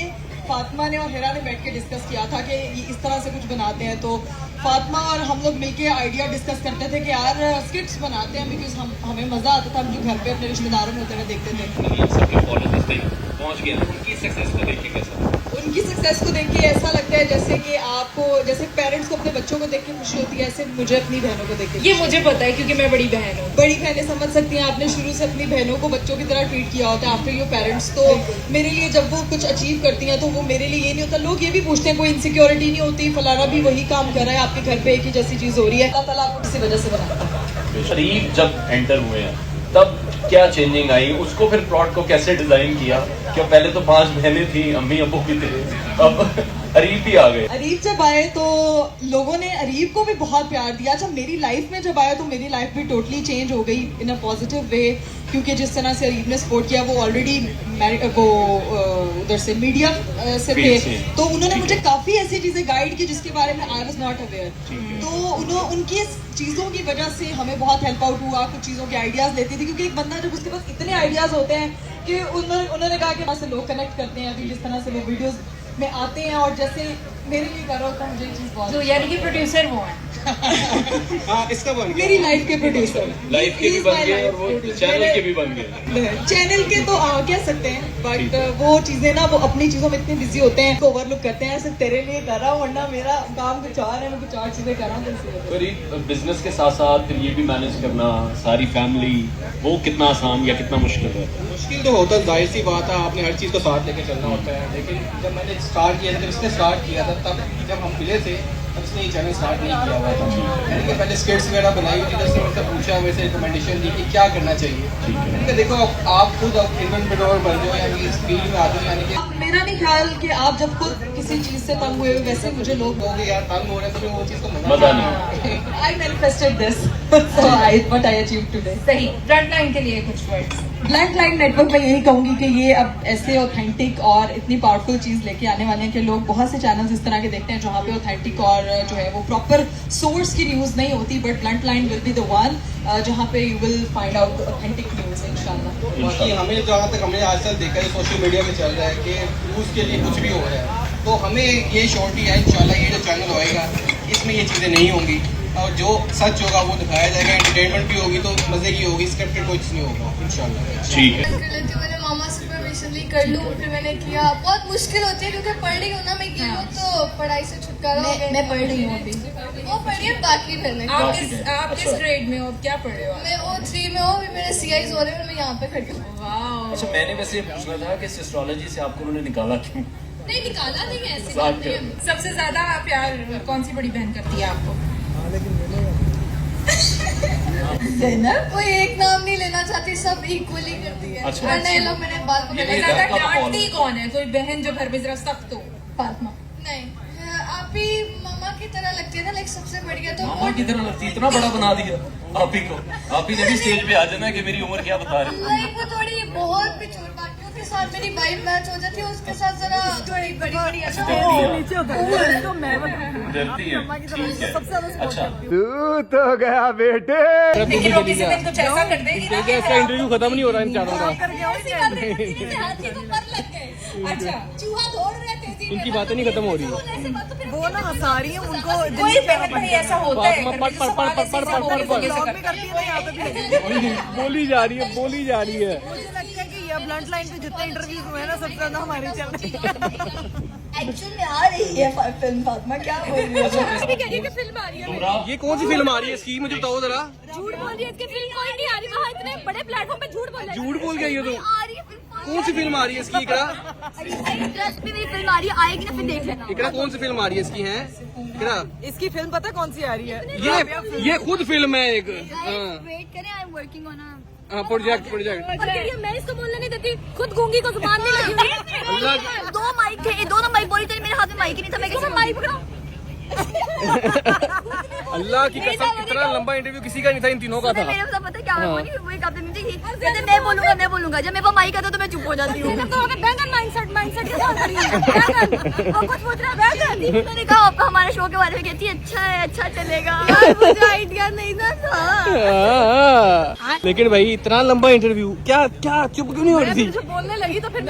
फातिमा ने और हिरा ने बैठ के डिस्कस किया था कि ये इस तरह से कुछ बनाते हैं। तो फातिमा और हम लोग मिलके आइडिया डिस्कस करते थे कि यार स्किट्स बनाते हैं, बिकॉज हमें मजा आता था। हम जो घर पे अपने रिश्तेदारों में होते हुए देखते थे। सबके फॉलोअर्स तक पहुंच गए, उनकी सक्सेस को देख के कैसा? उनकी सक्सेस को देख के ऐसा लगता है जैसे कि आपको, जैसे पेरेंट्स को अपने बच्चों को देख के खुशी होती है, ऐसे मुझे अपनी बहनों को देख के। ये मुझे पता है क्योंकि मैं बड़ी बहन हूँ। बड़ी बहनें समझ सकती हैं, आपने शुरू से अपनी बहनों को बच्चों की तरह ट्रीट किया होता है आफ्टर योर पेरेंट्स। तो मेरे लिए जब वो कुछ अचीव करती हैं तो वो मेरे लिए ये नहीं होता, लोग ये भी पूछते हैं कोई इनसिक्योरिटी नहीं होती, फलाना भी वही काम कर रहा है, आपके घर पे एक ही जैसी चीज हो रही है। अल्लाह ताला आपको किसी वजह से बनाता है। शरीफ जब एंटर हुए हैं तब क्या चेंजिंग आई, उसको फिर प्लॉट को कैसे डिजाइन किया? क्या पहले तो 5 बहनें थी, अम्मी अब्बू भी थे, अब अरीब भी आ गए। अरीब जब आए तो लोगों ने अरीब को भी बहुत प्यार दिया। जब मेरी लाइफ में जब आया तो मेरी लाइफ भी टोटली चेंज हो गई इन अ पॉजिटिव वे, क्योंकि जिस तरह से अरीब ने सपोर्ट किया, वो ऑलरेडी वो उधर से मीडिया से थे, तो उन्होंने मुझे काफ़ी ऐसी चीज़ें गाइड की जिसके बारे में आई वॉज नॉट अवेयर। तो उनकी चीज़ों की वजह से हमें बहुत हेल्प आउट हुआ। कुछ चीज़ों के आइडियाज़ लेती थी, क्योंकि एक बंदा जब उसके पास इतने आइडियाज़ होते हैं कि उन्होंने कहा कि वहाँ से लोग कनेक्ट करते हैं, अभी जिस तरह से वो वीडियोज़ में आते हैं और जैसे मेरे लिए करो तो मुझे ये चीज़ बहुत। तो यानी कि प्रोड्यूसर वो हैं। हाँ, इसका बन गया। मेरी लाइफ के प्रोड्यूसर, लाइफ के भी बन गए और वो चैनल के भी बन गए। चैनल के तो कह सकते हैं, बट वो चीजें ना, वो अपनी चीजों में इतने बिजी होते हैं, ओवरलुक करते हैं। सिर्फ तेरे लिए कर रहा हूँ, वरना मेरा काम कुछ और है, मैं कुछ और चीजें कर रहा हूँ। फिर बिजनेस के साथ साथ फिर ये भी मैनेज करना, सारी फैमिली, वो कितना आसान या कितना मुश्किल है? मुश्किल तो होता है, जाहिर सी बात है, आपने हर चीज़ को साथ लेके चलना होता है। लेकिन जब मैंने स्टार्ट किया था, जब इसने स्टार्ट किया था, तब जब हम मिले थे तब इसने ये चैनल स्टार्ट नहीं किया हुआ था। मैंने कि पहले स्किट्स वगैरह बनाई हुई थी, जैसे उनसे पूछा, वैसे रिकमेंडेशन दी कि क्या करना चाहिए। मैंने कहा देखो आप खुद एंटरप्रेन्योर बन जाओ, यानी इस फील्ड में आ जाओ, यानी कि मेरा नहीं ख्याल कि आप जब खुद किसी चीज़ से तंग हुए, वैसे मुझे लोग हो गए यार तंग हो रहे हैं, तो वो चीज़ को मजा नहीं। आई manifested this, so what I achieved today. सही, फ्रंट लाइन के लिए कुछ वर्ड्स। ब्लैक लाइन नेटवर्क में यही कहूंगी कि ये अब ऐसे ऑथेंटिक और इतनी पावरफुल चीज लेके आने वाले हैं कि लोग बहुत से चैनल्स इस तरह के देखते हैं जहाँ पे ऑथेंटिक और जो है वो प्रॉपर सोर्स की न्यूज नहीं होती, but blunt line will be the one जहाँ पे you will find out authentic news इंशाल्लाह। बाकी हमें जहाँ तक हमने आजकल देखा है सोशल मीडिया में चल रहा है कि न्यूज़ के लिए कुछ भी हो रहा है, तो हमें ये श्योरिटी है इंशाल्लाह ये जो चैनल होएगा इसमें ये चीज़ें नहीं होंगी, और जो सच होगा वो दिखाया जाएगा। एंटरटेनमेंट भी होगी तो मजे की होगी, स्क्रिप्टेड कोई चीज़ नहीं होगा इंशाल्लाह। ठीक है। कर लेती हूँ, मैंने मामा सुपरविजनली कर लूँ, फिर मैंने किया। बहुत मुश्किल होती है क्योंकि पढ़ रही हूँ ना मैं, की हूँ तो पढ़ाई से छुटकारा हो गया। मैं पढ़ रही हूँ अभी, वो पढ़ी है बाकी मैंने। आप किस ग्रेड में हो, क्या पढ़ रहे हो? मैं वो 3 में हूँ, अभी मेरे CIs हो रहे हैं, मैं यहाँ पे खड़ी हूँ। वाह, अच्छा मैंने वैसे ये पूछना था कि सिस्ट्रोलॉजी से आपको उन्होंने निकाला क्यों? नहीं निकाला नहीं है ऐसी साथ बात नहीं है। में। सबसे ज्यादा प्यार कौन सी बड़ी बहन करती है आपको? कोई एक नाम नहीं लेना चाहती, सब इक्वली करती है। अच्छा। वरना ये लोग मेरे बात ये पकड़ मेरा- ज्यादा डांटती कौन है? कोई बहन जो घर में जरा सख्त हो? फातिमा नहीं, आप ही मामा की तरह लगती है ना, लाइक सबसे बढ़िया तो मामा की तरह लगती है, इतना बड़ा बना दिया आप ही को। आप ही ने भी स्टेज पे आ जाना कि मेरी उम्र क्या बता रहे हो। लाइक वो थोड़ी बहुत बिचूर बाकियों के साथ मेरी वाइब मैच हो जाती है, उसके साथ जरा थोड़ी बड़ी बड़ी अच्छा नीचे होता है तो मैं डरती है ठीक है। सबसे ज्यादा support अच्छा करती हूँ। तू तो गया बेटे। लेकिन वो किसी दिन कुछ ऐसा कर देगी ना कि इंटरव्यू खत्म नहीं हो रहा इन चारों का। हाथी को पर लग गए। अच्छा चूहा दौड़ रहे तेजी में। इनकी बातें नहीं खत्म हो रही। ऐसे बात तो फिर वो ना हंसा रही है उनको कोई बहन भाई ऐसा होता है घर में जो सवाल ऐसे पढ़, ऐसे होता है, पढ़, कैसे ब्लॉग में करता है? करती है ना, यहाँ पे भी लगी है। बोली जा रही है, बोली जा रही है। मुझे लगता है कि ये ब्लंट लाइन पे जितने इंटरव्यूज हुए हैं ना, सबसे ज्यादा हमारे चल रहे हैं। एक्चुअल में आ रही है फिल्म फातिमा, क्या बोल रही है? फिल्म आ रही है ये कौन सी फिल्म आ रही है इसकी, मुझे बताओ जरा। झूठ बोल रही है इसकी फिल्म कोई नहीं आ रही वहाँ इतने बड़े प्लेटफॉर्म पे झूठ बोल रहा है झूठ बोल गई है तो। आ रही है फिल्म कौन सी फिल्म आ रही है इसकी इकरा? ट्रस्ट में मेरी फिल्म आ रही है आएगी ना फिर देख लेना इकरा कौन सी फिल्म आ रही है इसकी है इकरा? इसकी फिल्म पता है कौन सी आ रही है? ये खुद फिल्म है एक। वेट करें I am working on project और कहिए मैं इसको बोलने नहीं देती खुद गूंगी को जुबान नहीं लगी हुई दो माइक थे दोनों माइक बोली थी मेरे हाथ में माइक ही नहीं था मैं कैसे माइक पकड़ा अल्लाह की कसम इतना लंबा इंटरव्यू किसी का नहीं था, इन तीनों का था। मेरे को पता है क्या मैं बोली वो एक आपने मुझे कहते मैं बोलूंगा जब मेरे को माइक आता तो मैं चुप हो जाती हूँ तो हमें बैंगन माइंडसेट के साथ करी है बैंगन और कुछ पूछ रहा बैंगन मैंने कहा आपका हमारे शो के बारे में कहती है अच्छा है अच्छा चलेगा मुझे आइडिया नहीं था लेकिन भाई इतना लंबा इंटरव्यू क्या क्या चुप क्यों नहीं हो रही थी? जो बोलने लगी तो फिर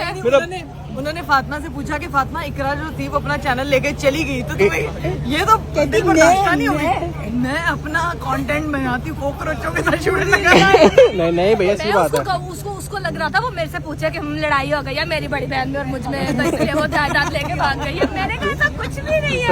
उन्होंने फातिमा से पूछा कि फातिमा इकरा जो थी वो अपना चैनल लेके चली गई तो तुम्हें ये तो कहती नहीं होगी। मैं अपना कंटेंट बनाती हूँ, कॉकरोचों के साथ शूट लगा नहीं भैया ऐसी बात है। उसको लग रहा था वो मेरे से पूछा कि हम लड़ाई हो गई है मेरी बड़ी बहन में और मुझ में तो इसलिए वो दांत लेके भाग गई है मैंने कहा ऐसा कुछ भी नहीं है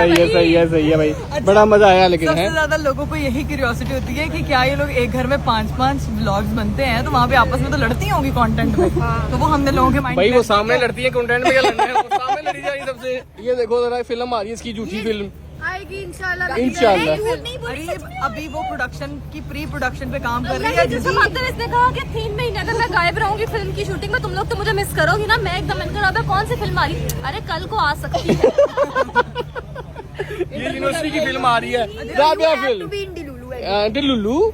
सही है भाई। बड़ा मजा आया लेकिन सबसे है। ज्यादा लोगों को यही क्यूरियोसिटी होती है कि क्या ये लोग एक घर में 5-5 व्लॉग्स बनते हैं तो वहाँ पे आपस में तो लड़ती होंगी कंटेंट में। तो वो हमने लोगों के माइंड भाई वो सामने लड़ती है कंटेंट में क्या लड़ना है, वो सामने लड़ी जा रही सबसे। ये देखो जरा फिल्म आ रही है इसकी झूठी फिल्म। आएगी इंशाल्लाह इंशाल्लाह। अभी वो प्रोडक्शन की प्री प्रोडक्शन पे काम कर रही है। जिससे मात्र इसने कहा कि 3 महीने अगर मैं गायब रहूंगी फिल्म की शूटिंग में तुम लोग तो मुझे मिस करोगी ना मैं एकदम इनका कौन सी फिल्म आ रही अरे कल को आ सकती है ये यूनिवर्सिटी की फिल्म आ रही है, राबिया फिल्म लुल्लू।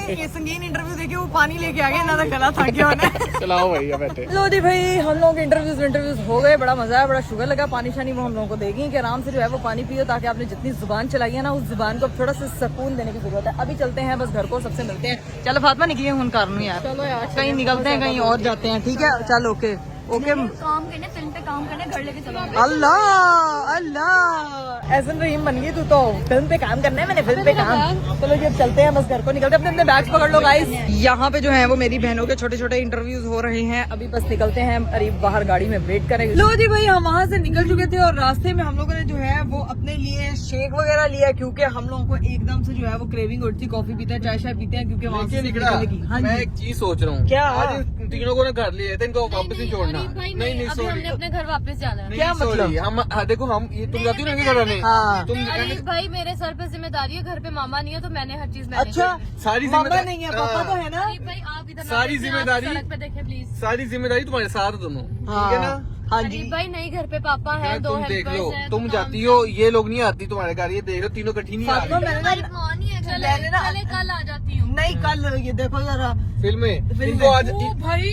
इतने संगीन इंटरव्यू देखे वो पानी लेके आ गए ना तो गला था क्या होना। चलाओ भैया बैठे। लो जी भाई हम लोग इंटरव्यूज हो गए, बड़ा मजा आया, बड़ा शुगर लगा। पानी शानी वो हम लोगों को देगी कि आराम से जो है वो पानी पियो ताकि आपने जितनी जुबान चलाई है ना उस जुबान को थोड़ा सा सुकून देने की जरूरत है। अभी चलते हैं बस घर को, सबसे मिलते हैं। चलो फातिमा निकलिए हूँ कारण यार, चलो यार कहीं निकलते हैं कहीं और जाते हैं, ठीक है चल ओके ओके। काम करने फिल्म पे काम करने घर लेके चलो अल्लाह एहसन रहीम बन गई तू तो। फिल्म पे काम करना है मैंने, फिल्म पे काम। चलो जी अब चलते हैं बस घर को, निकलते हैं। अपने बैग्स पकड़ लो गाइस। यहाँ पे जो है वो मेरी बहनों के छोटे छोटे इंटरव्यूज हो रहे हैं। अभी बस निकलते हैं, अरीब बाहर गाड़ी में वेट करेंगे। लो जी भाई हम वहाँ से निकल चुके थे और रास्ते में हम लोगों ने जो है वो अपने लिए शेक वगैरह लिया क्योंकि हम लोगों को एकदम से जो है वो क्रेविंग उठती, कॉफी पीते हैं, चाय शाय पीते हैं क्योंकि वहाँ से हाँ मैं जी एक चीज सोच रहा हूँ, क्या? आज इन तीनों को ना घर लिए थे, इनको वापस नहीं छोड़ना। नहीं अभी हमने अपने घर वापस जाना है क्या मतलब? हम देखो हम ये तुम जाती हो ना इनके घर आने, हाँ। तुम अरे भाई मेरे सर पे जिम्मेदारी है घर पे मामा नहीं है तो मैंने हर चीज मैनेज अच्छा सारी मामा जिम्मेदारी नहीं है पापा तो है ना। अरे भाई आप इधर सारी जिम्मेदारी- सड़क पे देखे प्लीज सारी जिम्मेदारी तुम्हारे साथ है दोनों, ठीक है ना? हाँ जी अरे भाई नहीं घर पे पापा है यार, 2 तुम देख लो, हेल्पर्स हैं तुम जाती हो ये लोग नहीं आती तुम्हारे घर, ये देख लो तीनों कठी नहीं आ फातिमा रही मैंने ना माँ नहीं है चले मैंने ना- चले कल आ जाती हूँ नहीं कल ये देखो जरा फिल्म में फिल्म इनको में। आज भाई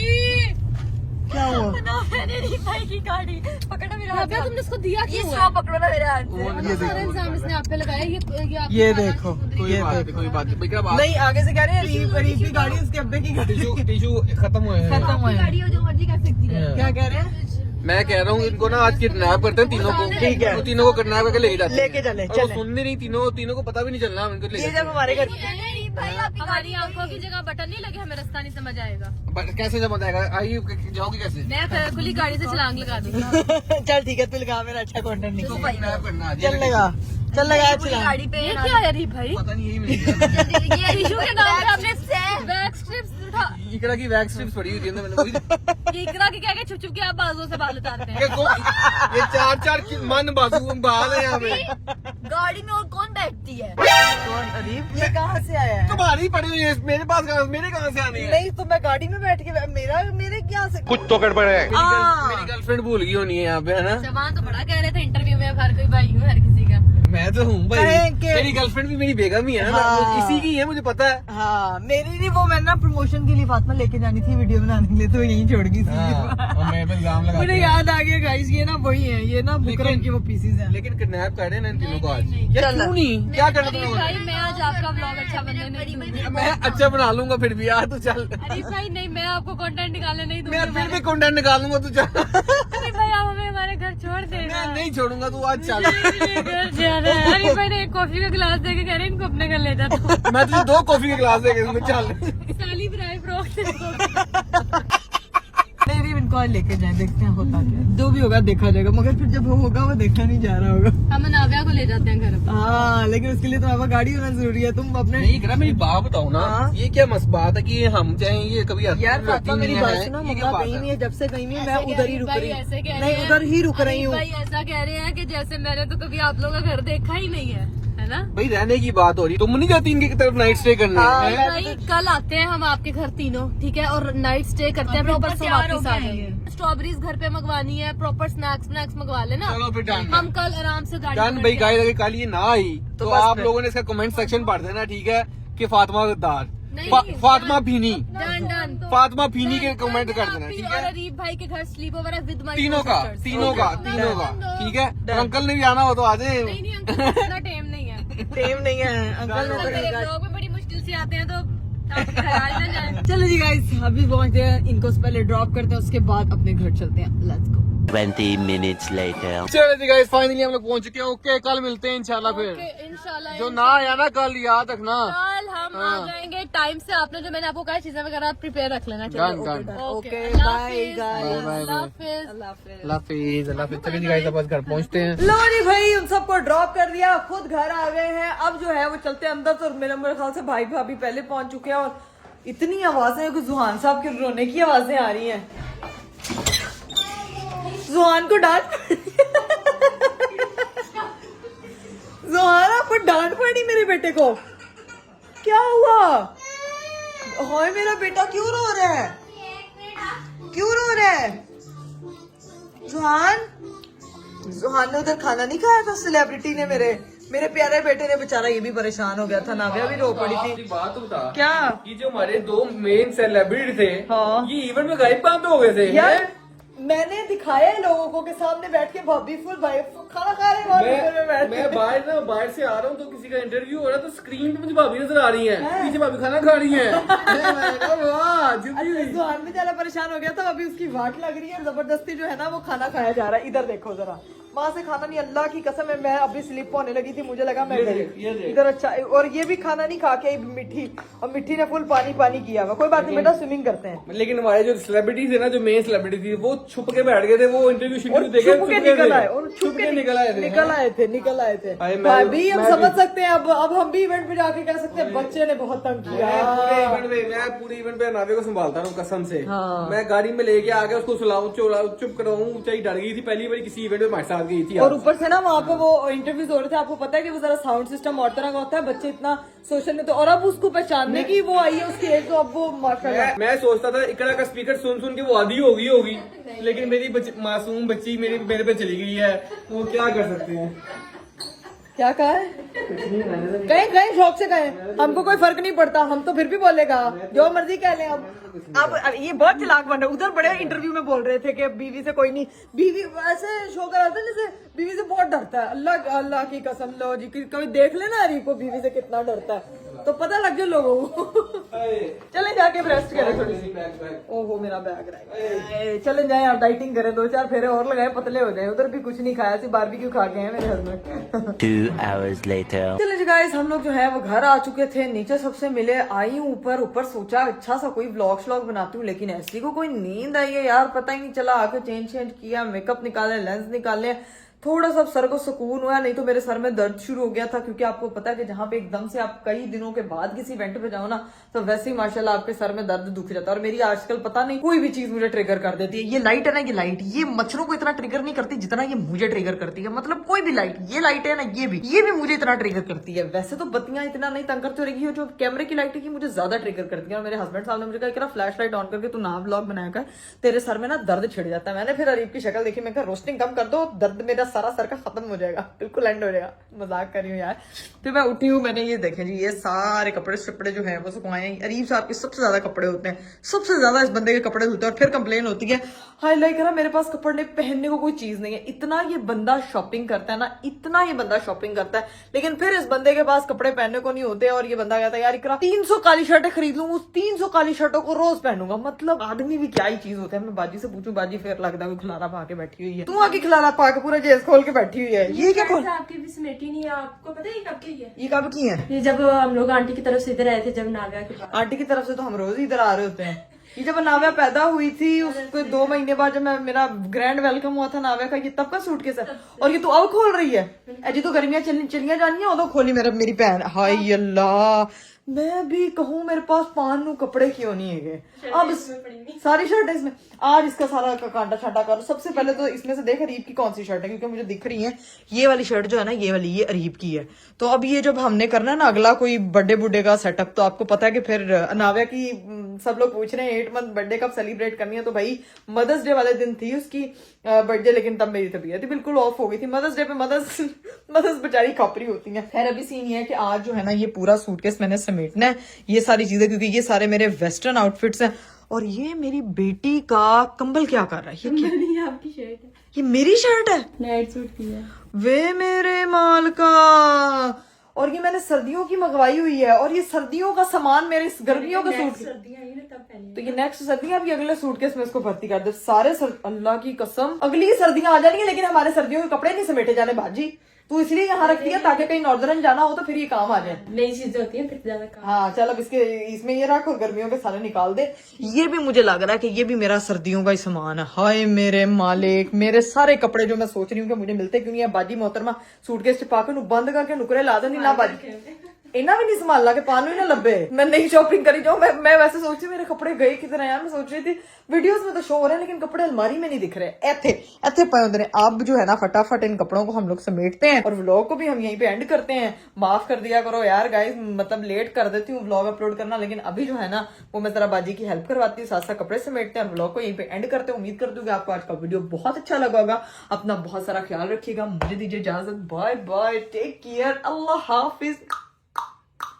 क्या हुआ। मैंने नहीं भाई की गाड़ी पकड़ा मेरा हाथ तुमने इसको दिया क्यों इसको पकड़ो ना मेरे हाथ से। ये सारा इल्जाम इसने आप पे लगाया ये आपकी ये खाना देखो की सुंदरी कोई बात नहीं, कोई बात नहीं। क्या बात नहीं आगे से कह रहे हैं रीफ की गाड़ी उसके अब्बे की गाड़ी टिश्यू खत्म हुए हैं। खत्म हुए हैं। गाड़ी हो जो मर्जी कर सकती है क्या कह रहे हैं? मैं कह रहा हूँ इनको ना आज किडनैप करते हैं तीनों को, ठीक है। वो तीनों को किडनैप करके लेके जाते हैं। लेके चले, और वो चले। सुनने नहीं, तीनों को पता भी नहीं चलना हम इनको ये लेके जब हमारे घर भाई हमारी आंखों की जगह बटन नहीं लगे हमें रास्ता नहीं समझ आएगा कैसे जब बताएगा, आइए जाओगी कैसे? मैं खुली गाड़ी से छलांग लगा दूंगी चल ठीक है तू लगा मेरा अच्छा कंटेंट निकल किडनैप करना आज, चल लगा चल लगा चला गाड़ी पे ये क्या है री भाई पता नहीं यही मिलेगा। ये टिश्यू के नाम पे आपने बैक स्ट्रिप्स उठा। इकरा की वैक्स स्ट्रिप्स पड़ी हुई थी अंदर, मैंने वही ये इकरा के क्या छुप छुप के आप बाजुओं से बाल उतारते हैं। ये 4-4 मन बाजू बाल है यहाँ पे। गाड़ी में और कौन बैठती है? कौन अरीब, ये कहाँ से आया है? तुम्हारी पड़ी हुई है मेरे पास, मेरे कहाँ से आनी है? नहीं तो मैं गाड़ी में बैठ के मेरे क्या से कुछ तो गड़बड़ है। हाँ। मेरी गर्लफ्रेंड भूल गई होनी है यहाँ पे, है ना? जवान तो बड़ा कह रहे थे इंटरव्यू में, अब हर कोई भाई हूँ हर किसी का। मैं तो हूँ भाई, कहें कि- मेरी गर्लफ्रेंड भी मेरी बेगम ही है ना, हाँ। इसी की है, मुझे पता है। हाँ मेरी नहीं, वो मैंने ना प्रमोशन के लिए फातिमा लेके जानी थी वीडियो बनाने के लिए, तो यहीं छोड़ गई थी। और मैं पे इल्जाम लगाते मुझे हैं। याद आ गया गाइस, ये ना वही है, ये ना बुकरम की वो पीसीज हैं। लेकिन किडनैप कर रहे हैं ना इन तीनों को आज। नहीं, यार चल। क्यों नहीं, क्या करना तुम लोगों ने? भाई मैं आज आपका व्लॉग अच्छा बनने नहीं दूंगी। मैं अच्छा बना लूंगा फिर भी यार, तू चल। अरे भाई नहीं, मैं आपको कंटेंट निकालने नहीं दूंगी। मैं फिर भी कंटेंट निकाल लूंगा, तू चल। अरे भाई आप हमें हमारे घर छोड़ देना। मैं नहीं छोड़ूंगा, तू आज चल। मेरे घर जाना है। अरे भाई ने एक कॉफी का गिलास देके कह रहे हैं इनको अपने घर ले जाता। मैं तुझे 2 कॉफी के गिलास देके इसमें चल। साली बनाए फ्रॉक। नहीं भी इनको आज लेके जाए, देखते हैं होता क्या है। जो भी होगा देखा जाएगा, मगर फिर जब वो होगा वो देखा नहीं जा रहा होगा। हम नाव्या को ले जाते हैं घर। हाँ लेकिन उसके लिए तो आपका गाड़ी होना जरूरी है। तुम अपने नहीं करा, मेरी बात बताओ ना, हाँ। ये क्या मस्त बात है कि हम चाहें ये कभी यार फातिमा मेरी बात सुनो, ममता कहीं नहीं है, जब से कहीं नहीं है, मैं उधर ही रुक रही हूँ। नहीं उधर ही रुक रही हूँ। भाई ऐसा कह रहे हैं कि जैसे मैंने तो कभी आप लोगों का घर देखा ही नहीं है ना? भाई रहने की बात हो रही, तुम नहीं जाती इनकी तरफ नाइट स्टे करने? हाँ, हैं? भाई कल आते हैं हम आपके घर तीनों, ठीक है, और नाइट स्टे करते हैं, प्रॉपर से वापस आ जाएंगे। स्ट्रॉबेरीज घर पे मंगवानी है, प्रॉपर स्नैक्स मंगवा लेना। चलो फिर डन। हम कल आराम से गाड़ी डन पकड़ भाई, के गाइस अगर कल ये ना आई तो बस आप फिर। लोगों ने इसका कमेंट सेक्शन पढ़ देना, ठीक है, कि फातिमा गद्दार, नहीं, फातिमा भीनी, डन फातिमा भीनी के कमेंट कर देना, ठीक और है? अरीब भाई के घर स्लीप ओवर है विद माय तीनों का ठीक है? और अंकल ने भी आना हो तो आ जाए। नहीं नहीं अंकल इतना टेम नहीं है। टेम नहीं है अंकल ने मेरे तो। ब्लॉग में बड़ी मुश्किल से आते हैं तो आप घर आ जाए। चलो जी गाइस, अभी पहुंचते हैं, इनको पहले ड्रॉप करते हैं, उसके बाद अपने घर चलते हैं। Let's go. 20 minutes later. चलो जी गाइस, फाइनली हम लोग पहुंच चुके हैं। ओके, कल मिलते हैं इंशाल्लाह फिर। इंशाल्लाह जो ना आया ना कल, याद रखना। कल हम आ जाएंगे टाइम से। आपने जो मैंने आपको कहा चीजें वगैरह प्रिपेयर रख लेना। Done done. ओके अल्लाह बाय हाफिज। गाइस। अल्लाह हाफिज। अल्लाह हाफिज, अल्लाह हाफिज। चलिए जी गाइस, अब बस घर पहुंचते हैं। लो जी भाई, उन सबको ड्रॉप कर दिया, खुद घर आ गए हैं। अब जो है वो चलते हैं अंदर, तो मेरे ख्याल से भाई भाभी पहले पहुंच चुके हैं। और इतनी आवाजें, कुछ जुहान साहब के रोने की आवाजें आ रही हैं। जुहान को डांट पड़ी। जुहान आपको डांट पड़ी मेरे बेटे को, क्या हुआ? हाय मेरा बेटा क्यों रो रहा है? क्यों रो रहा है जुहान? जुहान ने उधर खाना नहीं खाया था सेलिब्रिटी ने। मेरे प्यारे बेटे ने, बेचारा ये भी परेशान हो गया था। नाव्या भी रो पड़ी थी। बात बता, क्या? कि जो हमारे 2 मेन सेलिब्रिटी थे, हाँ। ये इवेंट में गायब कहाँ पे हो गए थे? यार मैंने दिखाया है लोगों को के सामने बैठ के, भाभी फुल भाई खाना खा रहे हैं और ऊपर में बैठ मैं के। बाहर से आ रहा हूँ तो किसी का इंटरव्यू हो रहा है, तो स्क्रीन पे मुझे भाभी नजर आ रही है, पीछे भाभी खाना खा रही है। मैं कहा, वाह, जिंदगी हुई। जुहान बेचारा परेशान हो गया था। अभी उसकी वाट लग रही है, जबरदस्ती जो है ना वो खाना खाया जा रहा है। इधर देखो जरा, वहां से खाना नहीं, अल्लाह की कसम है। मैं अभी स्लिप होने लगी थी, मुझे लगा मैं ये गई। देख। इधर अच्छा, और ये भी खाना नहीं खा के आई मिट्टी, और मिट्टी ने फुल पानी किया हुआ। कोई बात नहीं बेटा, स्विमिंग करते हैं। लेकिन हमारे जो सेलिब्रिटी थे ना, जो मेन सेलिब्रिटी थी, वो छुप के बैठ गए थे। वो इंटरव्यू और शुरू देखे छुप के निकल आए, और छुप के निकल आए थे। निकल आए थे। अरे भाभी हम मैं समझ भी- सकते हैं। अब हम भी इवेंट पे जाके कह सकते हैं बच्चे ने बहुत तंग किया। मैं पूरे इवेंट पे नावे को संभालता रहा हूँ कसम से। हाँ। मैं गाड़ी में लेके आके उसको सुलाऊं, चुप कराऊं, चाहे डर गई थी। पहली बार किसी इवेंट में हमारे साथ गई थी। और ऊपर से ना वहाँ पे वो इंटरव्यूज हो रहे थे, आपको पता है कि वो जरा साउंड सिस्टम और तरह का होता है, बच्चे इतना सोशल में तो। और अब उसको पहचानने की वो आई है उसकी एज, तो अब वो माशाल्लाह। मैं सोचता था इकरा का स्पीकर सुन के वो आधी होगी, लेकिन मेरी मासूम बच्ची मेरे पे चली गई है। वो क्या कर सकते हैं? क्या कहा है? कहीं शौक से कहें, हमको कोई फर्क नहीं पड़ता, हम तो फिर भी बोलेगा जो मर्जी कह लें। अब ये बहुत चलाक बन रहे। उधर बड़े इंटरव्यू में बोल रहे थे कि बीवी से कोई नहीं, बीवी ऐसे शो कर रहा था जैसे बीवी से बहुत डरता है। अल्लाह की कसम, लो जी, कभी देख लेना अरीब को बीवी से कितना डरता है, तो पता लग जाए लोगों को। चले जाके रेस्ट करें थोड़ी सी। ओहो मेरा बैग रह गया। चले जाए आप, डाइटिंग करें, 2-4 फेरे और लगाए, पतले हो जाए। उधर भी कुछ नहीं खाया, सिर्फ बारबेक्यू खा के हैं मेरे हस्बैंड। 2 hours later. चलो जी गाइस, हम लोग जो है वो घर आ चुके थे। नीचे सबसे मिले, आई हूँ ऊपर सोचा अच्छा सा कोई व्लॉग बनाती हूँ, लेकिन ऐसी को कोई नींद आई है यार, पता ही नहीं चला। आके चेंज किया, मेकअप निकाले, लेंस निकाले, थोड़ा सा सर को सुकून हुआ, नहीं तो मेरे सर में दर्द शुरू हो गया था, क्योंकि आपको पता है कि जहाँ पे एकदम से आप कई दिनों के बाद किसी इवेंट पे जाओ ना, तो वैसे ही माशाल्लाह आपके सर में दर्द दुख जाता है। और मेरी आजकल पता नहीं कोई भी चीज मुझे ट्रिगर कर देती है। ये लाइट है ना, ये लाइट ये मच्छरों को इतना ट्रिगर नहीं करती जितना ये मुझे ट्रिगर करती है। मतलब कोई भी लाइट, ये लाइट है ना, ये भी मुझे इतना ट्रिगर करती है। वैसे तो बत्तियां इतना नहीं तंग करती रहेगी, जो कैमरे की लाइट है मुझे ज्यादा ट्रिगर करती है। और मेरे हस्बैंड साहब ने मुझे कहा फ्लैश लाइट ऑन करके तू ना व्लॉग बनाया कर, तेरे सर में ना दर्द छिड़ जाता है। मैंने फिर अरीब की शक्ल देखी, मैं कहा रोस्टिंग कम कर दो, दर्द मेरा सारा सर का खत्म हो जाएगा, बिल्कुल एंड हो जाएगा। मजाक कर रही हूँ यार। फिर मैं उठी हूँ, मैंने ये देखे जी, ये सारे कपड़े शपड़े जो है वो सुखवाए हैं। अरीब साहब के सबसे ज्यादा कपड़े होते हैं, सबसे ज्यादा इस बंदे के कपड़े धुलते हैं। और फिर कंप्लेन होती है, हाय लाइक करा मेरे पास कपड़े पहनने को कोई चीज नहीं है। इतना ये बंदा शॉपिंग करता है ना, इतना ये बंदा शॉपिंग करता है, लेकिन फिर इस बंदे के पास कपड़े पहनने को नहीं होते। और ये बंदा कहता है यार इकरा 300 काली शर्टें खरीद लूं, उस 300 काली शर्टों को रोज पहनूंगा। मतलब आदमी भी क्या ही चीज होता है। मैं बाजी से पूछूं, बाजी फिर लगता है खिलारा पा के बैठी हुई है, तू आके खिलारा पा के पूरा जेस खोल के बैठी हुई है। ये क्या खोल, आपकी भी समेटी नहीं है, आपको पता है ये कब की है? ये कब की है? ये जब हम लोग आंटी की तरफ से इधर आए थे, जब नाव्या के पास। आंटी की तरफ से तो हम रोज ही इधर आ रहे होते हैं। ये जब नाव्या पैदा हुई थी उसको 2 महीने बाद जब मेरा ग्रैंड वेलकम हुआ था नाव्या का, ये तब का सूटकेस है। और ये तो अब खोल रही है, अजी तो गर्मियां चलियां जानी है, उदो खोली मेरी बहन। हाय अल्लाह, मैं भी कहूँ मेरे पास 5 कपड़े क्यों नहीं है। अब सारी शर्ट है इसमें, आज इसका सारा कांटा छाटा करो। सबसे पहले तो इसमें से देख अरीब की कौन सी शर्ट है, क्योंकि मुझे दिख रही है ये वाली शर्ट जो है ना, ये वाली ये अरीब की है। तो अब ये जब हमने करना है ना अगला कोई बर्थडे बुड्डे का सेटअप, तो आपको पता है कि फिर नाव्या की सब लोग पूछ रहे हैं 8 मंथ बर्थडे कब सेलिब्रेट करनी है। तो भाई मदर्स डे वाले दिन थी उसकी बर्थडे, लेकिन तब मेरी तबीयत बिल्कुल ऑफ हो गई थी। मदर्स डे पे मदर्स बेचारी खापरी होती हैं। खैर अभी सीन ये है कि आज जो है ना ये पूरा सूटकेस मैंने समेटना है, ये सारी चीजें, क्योंकि ये सारे मेरे वेस्टर्न आउटफिट्स हैं। और ये मेरी बेटी का कंबल क्या कर रहा है, ये क्या? ये आपकी शर्ट है, ये मेरी शर्ट है, नाइट सूट की है। वे मेरे माल का। और ये मैंने सर्दियों की मंगवाई हुई है, और ये सर्दियों का सामान मेरे इस गर्मियों का सूट, सर्दियां आई ना तब पहनी। तो ये नेक्स्ट सर्दियां भी अगले सूटकेस में इसको भर्ती कर दे सारे अल्लाह की कसम अगली सर्दियां आ जानी है, लेकिन हमारे सर्दियों के कपड़े नहीं समेटे जाने बाजी। तू इसलिए यहाँ रख दिया ताकि कहीं नॉर्दर्न जाना हो तो फिर ये काम आ जाए। नई चीजें होती हैं फिर ज्यादा काम। हाँ चल अब इसमें ये रख और गर्मियों के सारे निकाल दे। ये भी मुझे लग रहा है कि ये भी मेरा सर्दियों का ही सामान है। हाय मेरे मालिक, मेरे सारे कपड़े जो मैं सोच रही हूँ कि मुझे मिलते क्यों नहीं है। बाजी मोहतरमा सूटकेस च पा के बंद करके नुकरे ला देनी ना बाजी, इना भी नहीं संभालना कि पानू ही ना लब्बे। मैं नई शॉपिंग करी जाऊँ। मैं वैसे सोच रही मेरे कपड़े गए किधर यार। मैं सोच रही थी वीडियोस में तो शो हो रहे हैं, लेकिन कपड़े अलमारी में नहीं दिख रहे। ऐथे पए होते हैं। अब जो है ना फटाफट इन कपड़ों को हम लोग समेटते हैं और व्लॉग को भी हम यहीं पे एंड करते हैं। माफ कर दिया करो यार गाइस, मतलब लेट कर देती हूँ व्लॉग अपलोड करना, लेकिन अभी जो है ना वो मैं जरा बाजी की हेल्प करवाती हूँ, साथ साथ कपड़े समेटते हैं और व्लॉग को यहीं पे एंड करते हैं। उम्मीद करती हूँ कि आपको आज का वीडियो बहुत अच्छा लगा होगा। अपना बहुत सारा ख्याल रखिएगा। मुझे दीजिए इजाजत। बाय बाय, टेक केयर, अल्लाह हाफिज।